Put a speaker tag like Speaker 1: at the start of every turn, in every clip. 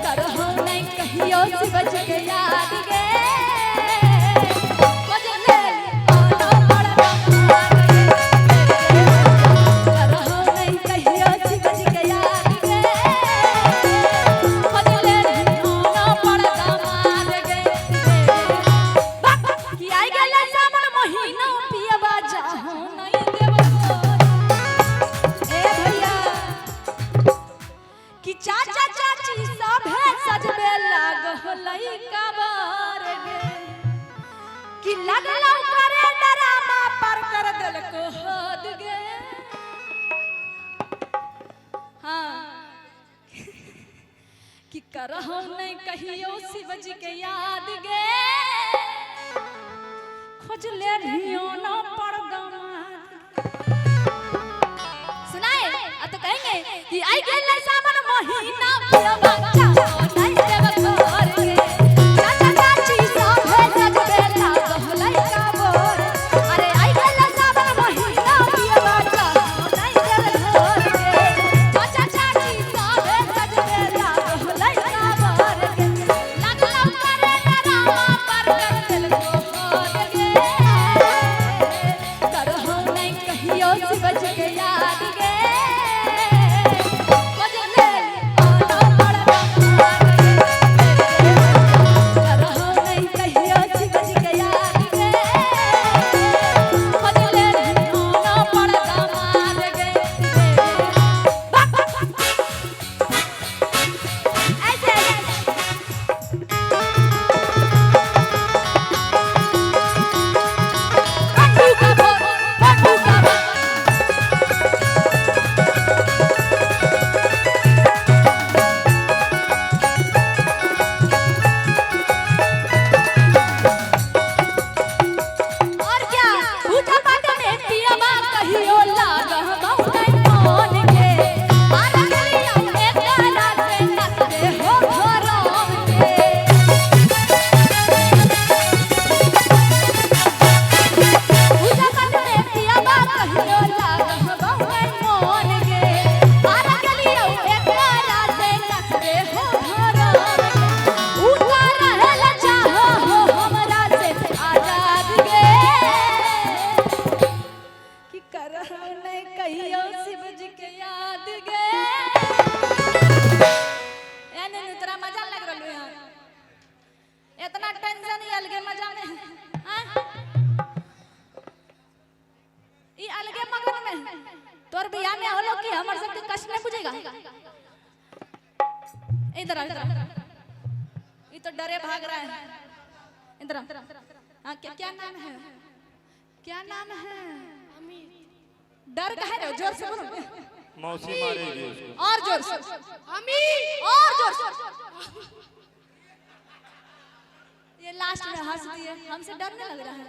Speaker 1: करहो नहीं कहियो शिवज के याद गे खोजले आना पड़गा करहो नहीं कहियो शिवज के याद गे खोजले आना पड़गा मार गे कि आई गेला सावन महीना पियबा जाहू नहीं देव ए भैया कि चाचा चाची सभे सजबे लागलै कबर गे कि लगलौ करे डरामा पर कर देलको हद गे हां कि करहु नहीं कहियो शिवजी के याद गे खोज ले लियो ना पड़गा सुनाए अब तो कहेंगे कि आई गेला सावन महीना पियबा जाहू नहीं देव घर गे चाचा चाची सभे सजबे लागलै कबर अरे आई गेला सावन महीना पियबा जाहू नहीं देव घर गे चाचा चाची सभे सजबे लागलै कबर गे लगलौ करे डरामा पर कर देलको हद गे करहु नहीं कहियो शिवज के याद गे खोजले आना पड़गा करहु नहीं कहियो शिवज के याद गे खोजले आना पड़गा मार गे ऐसे पट्टू का भोर पट्टू का भोर और क्या पूजा पाठ में पियबा कहियो लागहु नहीं मन गे आर गलिया एक गाना से नचते हो घरम गे पूजा पाठ में पियबा कहियो लागहु नहीं मन गे आर गलिया एक गाना से नचते हो घरम उतार रहल चाहो हो हमरा से आजाद गे कि करहु नहीं कहियो शिवजी के याद गे एने तोरा मजा लग रहलो यार इतना टेंशन ही अलगे मजा में हां ई अलगे मगन में तोर बियाह में होलो कि हमर सब के कष्ट नहीं बुझेगा इधर आ ये तो डरे भाग रहा है इधर हाँ क्या नाम है क्या नाम है डर का है जोर से बोलो
Speaker 2: मौसी मारेगी उसको
Speaker 1: और जोर से और जोर से ये लास्ट में हंस दिए हमसे डरने लग रहा है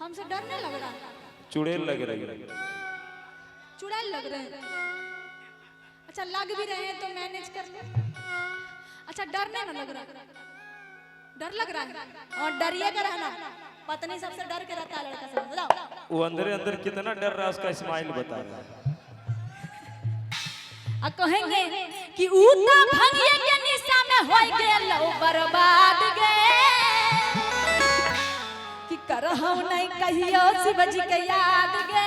Speaker 1: हमसे डरने लग रहा है
Speaker 2: चुड़ैल लग रही है
Speaker 1: चुड़ैल लग रहे हैं अच्छा लग भी रहे हैं तो मैनेज कर ले अच्छा डरने ना लग रहा डर लग रहा है और डरिए का रहना पत्नी सबसे डर के रहता है लड़का से बताओ
Speaker 2: वो अंदर अंदर कितना डर रहा है उसका स्माइल बता रहा है
Speaker 1: आ कहेंगे कि उता भंगिए के निशा में होई गेलो बर्बाद गे कि करहु नहीं कहियो शिवजी के याद गे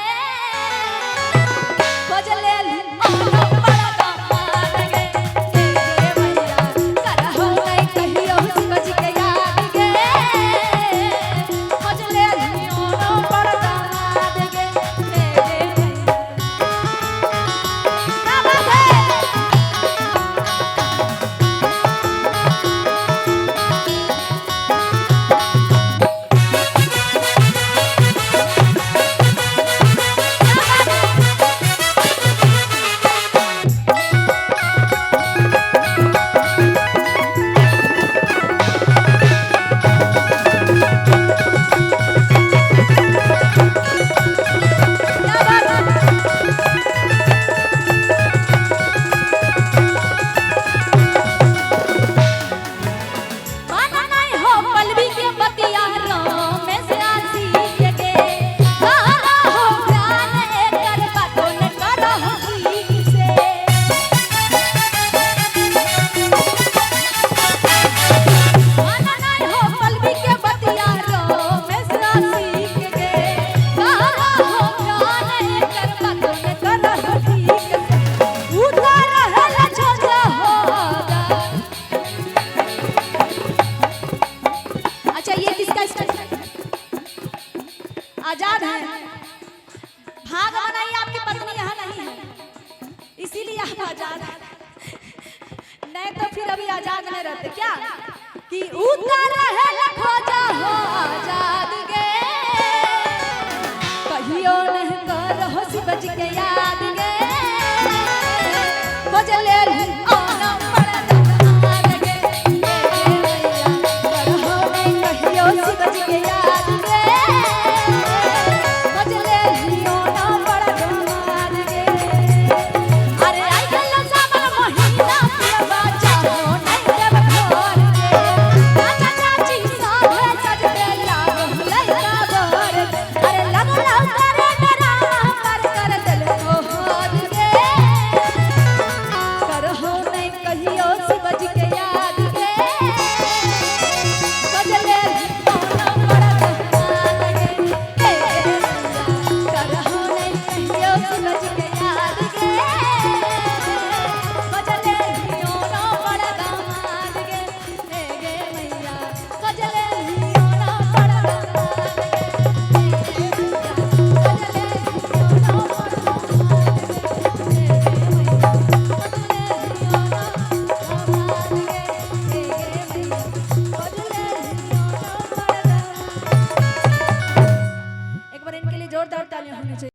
Speaker 1: खोजले आना पड़गा मार गे भैया करहु नहीं कहियो शिवजी के याद गे खोजले आना पड़गा मार गे क्या बात है कभी आजाद नहीं रहते क्या कि उतर रहे खोजा हो आजाद गे कहियो नहीं करो शिव जी के याद गे खोज ले